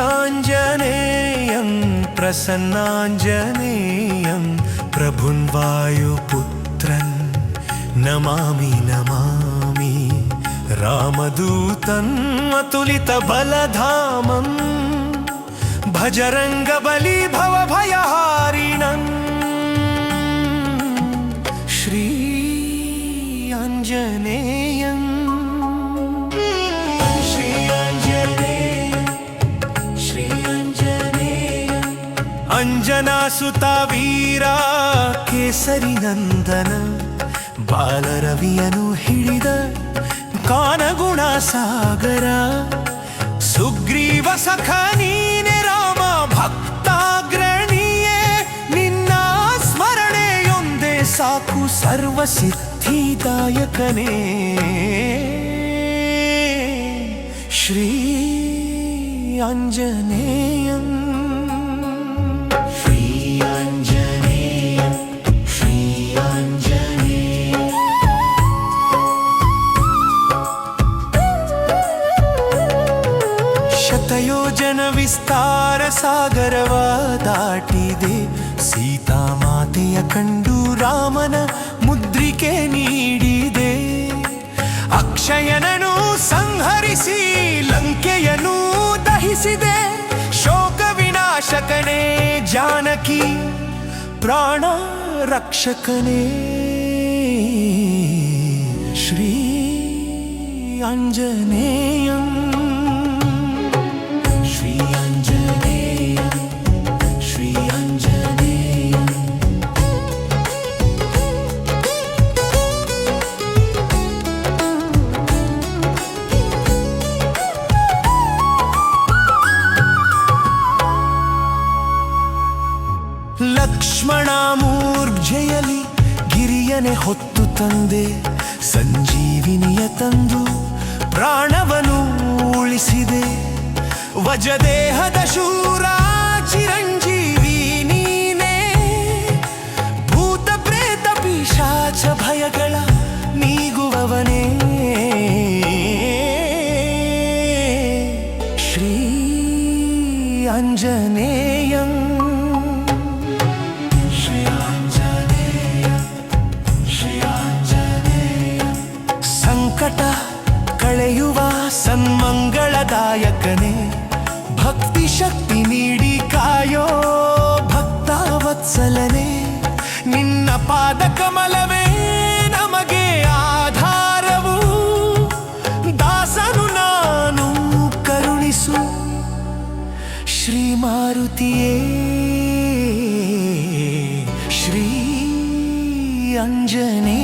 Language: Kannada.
श्रीयाञ्जनेयं प्रसन्नाञ्जनेयं प्रभुं वायुपुत्रन् नमामि नमामि रामदूतम् अतुलितबलधामं भजरङ्गबली भवभयहारिणम् श्रीयाञ्जनेयं अंजनासुता वीरा केसरी नंदन बालरवियनु हिडिद कानगुण सागर सुग्रीव सख नीने राम भक्ताग्रणीये निन्न स्मरणेयोंदे साकु सर्वसिद्धिदायकने श्री आञ्जनेयम् ಶತಯೋಜನ ವಿಸ್ತಾರ ಸಾಗರವ ದಾಟಿದೆ ಸೀತಾಮಾತೆಯ ಕಂಡು ರಾಮನ ಮುದ್ರಿಕೆ ನೀಡಿದೆ ಅಕ್ಷಯನನು ಸಂಹರಿಸಿ ಲಂಕೆಯನ್ನು ದಹಿಸಿದೆ ಶೋಕ ವಿನಾಶಕನೇ ಜಾನಕಿ ಪ್ರಾಣ ರಕ್ಷಕನೇ ಶ್ರೀ ಆಂಜನೇಯಂ ಲಕ್ಷ್ಮಣ ಮೂರ್ಛೆಯಲಿ ಗಿರಿಯನೆ ಹೊತ್ತು ತಂದೆ ಸಂಜೀವಿನಿಯ ತಂದು ಪ್ರಾಣವನು ಉಳಿಸಿದೆ ವಜದೇಹದ ಶೂರ ಚಿರಂಜೀವಿ ನೀನೇ ಭೂತ ಪ್ರೇತ ಪಿಶಾಚ ಭಯಗಳ ನೀಗುವವನೇ ಶ್ರೀ ಆಂಜನೇಯಂ ಸಂಕಟ ಕಳೆಯುವ ಸನ್ಮಂಗಳದಾಯಕನೇ ಭಕ್ತಿ ಶಕ್ತಿ ನೀಡಿ ಕಾಯೋ ಭಕ್ತವತ್ಸಲನೇ ನಿನ್ನ ಪಾದ ಕಮಲವೇ ನಮಗೆ ಆಧಾರವು ದಾಸನು ನಾನು ಕರುಣಿಸು ಶ್ರೀ ಮಾರುತಿಯೇ ಶ್ರೀ ಆಂಜನೇಯ